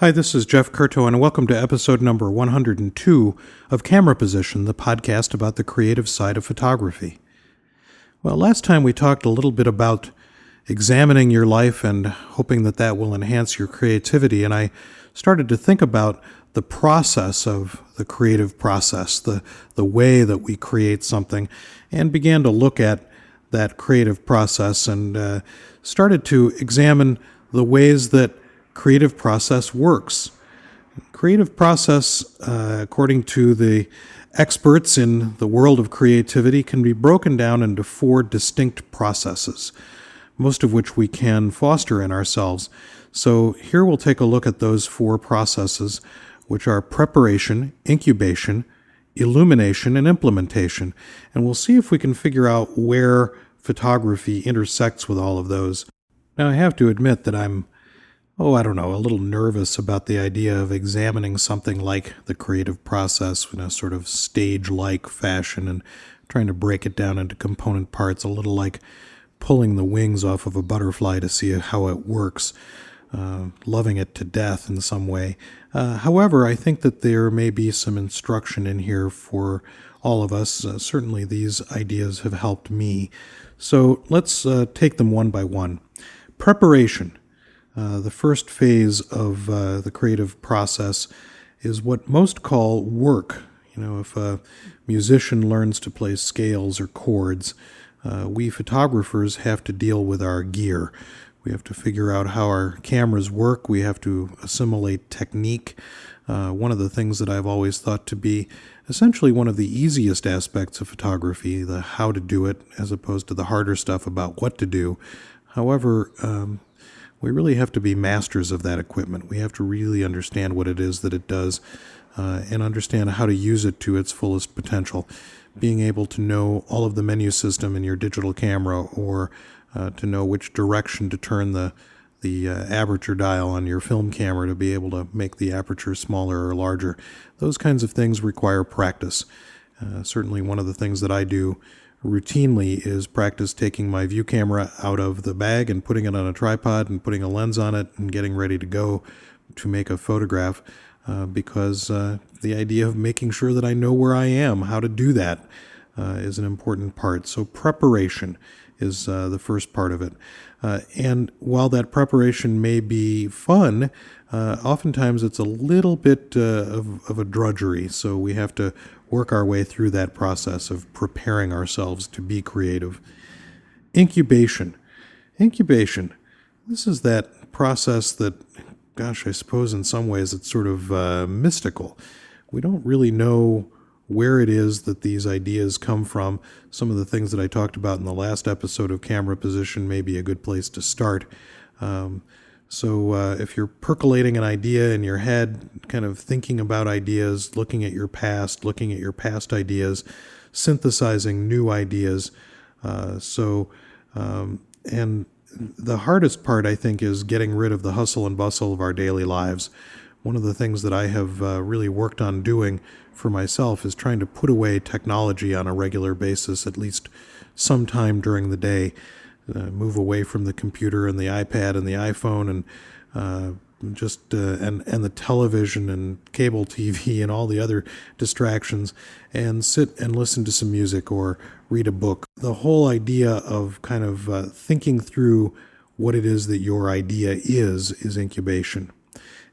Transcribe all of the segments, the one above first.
Hi, this is Jeff Curto, and welcome to episode number 102 of Camera Position, the podcast about the creative side of photography. Well, last time we talked a little bit about examining your life and hoping that that will enhance your creativity, and I started to think about the process of the creative process, the way that we create something, and began to look at that creative process and started to examine the ways that creative process works. Creative process, according to the experts in the world of creativity, can be broken down into four distinct processes, most of which we can foster in ourselves. So here we'll take a look at those four processes, which are preparation, incubation, illumination, and implementation. And we'll see if we can figure out where photography intersects with all of those. Now, I have to admit that I'm a little nervous about the idea of examining something like the creative process in a sort of stage-like fashion and trying to break it down into component parts, a little like pulling the wings off of a butterfly to see how it works, loving it to death in some way. However, I think that there may be some instruction in here for all of us. Certainly these ideas have helped me. So let's take them one by one. Preparation. The first phase of the creative process is what most call work. If a musician learns to play scales or chords, we photographers have to deal with our gear. We have to figure out how our cameras work. We have to assimilate technique. One of the things that I've always thought to be essentially one of the easiest aspects of photography, the how to do it, as opposed to the harder stuff about what to do. However, we really have to be masters of that equipment. We have to really understand what it is that it does and understand how to use it to its fullest potential. Being able to know all of the menu system in your digital camera or to know which direction to turn the aperture dial on your film camera to be able to make the aperture smaller or larger. Those kinds of things require practice. Certainly one of the things that I do routinely is practice taking my view camera out of the bag and putting it on a tripod and putting a lens on it and getting ready to go to make a photograph because the idea of making sure that I know where I am, how to do that, is an important part. So preparation is the first part of it. And while that preparation may be fun, oftentimes it's a little bit of a drudgery. So we have to work our way through that process of preparing ourselves to be creative. Incubation. This is that process that, I suppose in some ways it's sort of mystical. We don't really know where it is that these ideas come from. Some of the things that I talked about in the last episode of Camera Position may be a good place to start. So if you're percolating an idea in your head, kind of thinking about ideas, looking at your past ideas, synthesizing new ideas. And the hardest part, I think, is getting rid of the hustle and bustle of our daily lives. One of the things that I have really worked on doing for myself is trying to put away technology on a regular basis, at least sometime during the day. Move away from the computer and the iPad and the iPhone and the television and cable TV and all the other distractions, and sit and listen to some music or read a book. The whole idea of kind of thinking through what it is that your idea is incubation.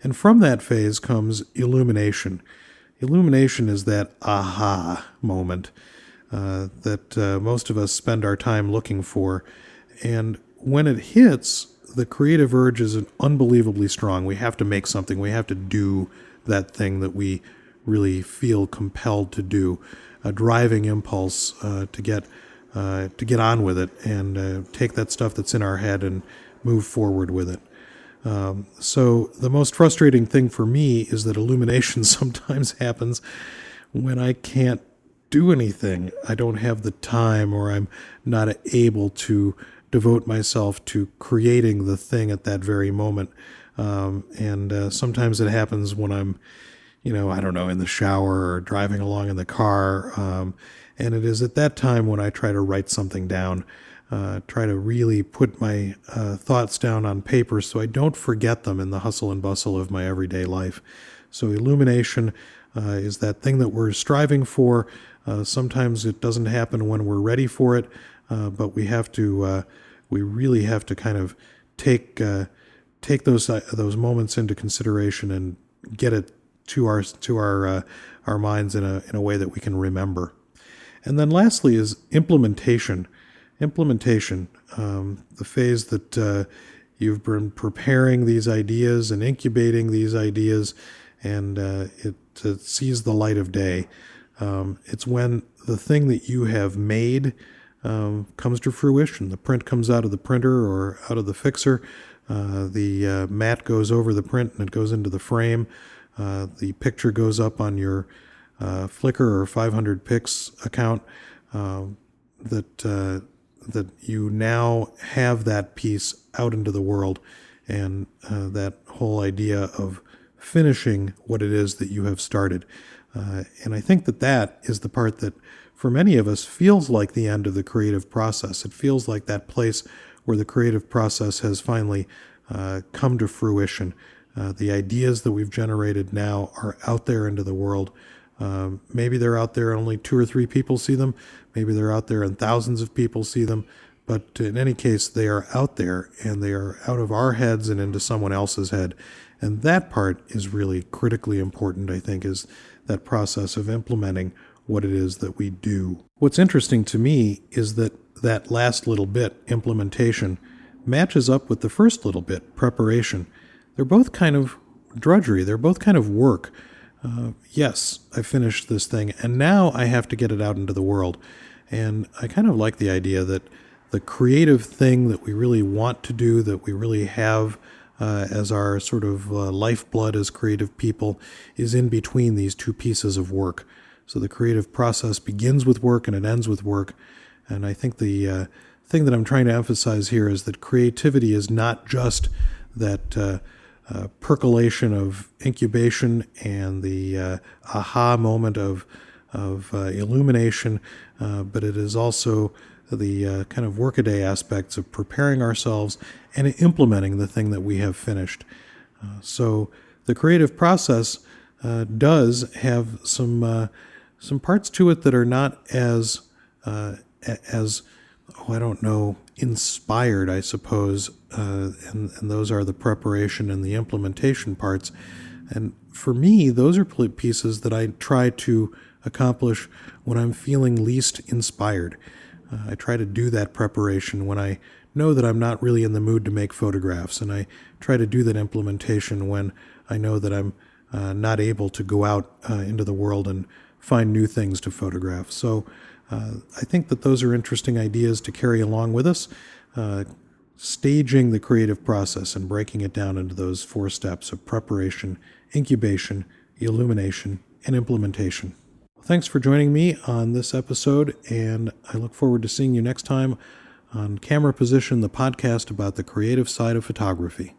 And from that phase comes illumination. Illumination is that aha moment that most of us spend our time looking for. And when it hits, the creative urge is unbelievably strong. We have to make something. We have to do that thing that we really feel compelled to do. A driving impulse to get on with it and take that stuff that's in our head and move forward with it. So the most frustrating thing for me is that illumination sometimes happens when I can't do anything. I don't have the time, or I'm not able to devote myself to creating the thing at that very moment. And sometimes it happens when I'm, in the shower or driving along in the car. And it is at that time when I try to write something down. try to really put my thoughts down on paper so I don't forget them in the hustle and bustle of my everyday life. So illumination is that thing that we're striving for. Sometimes it doesn't happen when we're ready for it, but we really have to kind of take those moments into consideration and get it to our minds in a way that we can remember. And then lastly is implementation. The phase that you've been preparing these ideas and incubating these ideas, and it sees the light of day. It's when the thing that you have made comes to fruition. The print comes out of the printer or out of the fixer. The mat goes over the print and it goes into the frame. The picture goes up on your Flickr or 500 Pics account. That you now have that piece out into the world, and that whole idea of finishing what it is that you have started. And I think that is the part that, for many of us, feels like the end of the creative process. It feels like that place where the creative process has finally come to fruition. The ideas that we've generated now are out there into the world. Maybe they're out there and only 2 or 3 people see them. Maybe they're out there and thousands of people see them. But in any case, they are out there, and they are out of our heads and into someone else's head. And that part is really critically important, I think, is that process of implementing what it is that we do. What's interesting to me is that last little bit, implementation, matches up with the first little bit, preparation. They're both kind of drudgery. They're both kind of work. Yes, I finished this thing, and now I have to get it out into the world. And I kind of like the idea that the creative thing that we really want to do, that we really have as our sort of lifeblood as creative people, is in between these two pieces of work. So the creative process begins with work and it ends with work. And I think the thing that I'm trying to emphasize here is that creativity is not just that percolation of incubation and the aha moment of illumination, but it is also the kind of workaday aspects of preparing ourselves and implementing the thing that we have finished. So the creative process does have some parts to it that are not as inspired, I suppose, and those are the preparation and the implementation parts. And for me, those are pieces that I try to accomplish when I'm feeling least inspired. I try to do that preparation when I know that I'm not really in the mood to make photographs, and I try to do that implementation when I know that I'm not able to go out into the world and find new things to photograph. So I think that those are interesting ideas to carry along with us, staging the creative process and breaking it down into those 4 steps of preparation, incubation, illumination, and implementation. Thanks for joining me on this episode, and I look forward to seeing you next time on Camera Position, the podcast about the creative side of photography.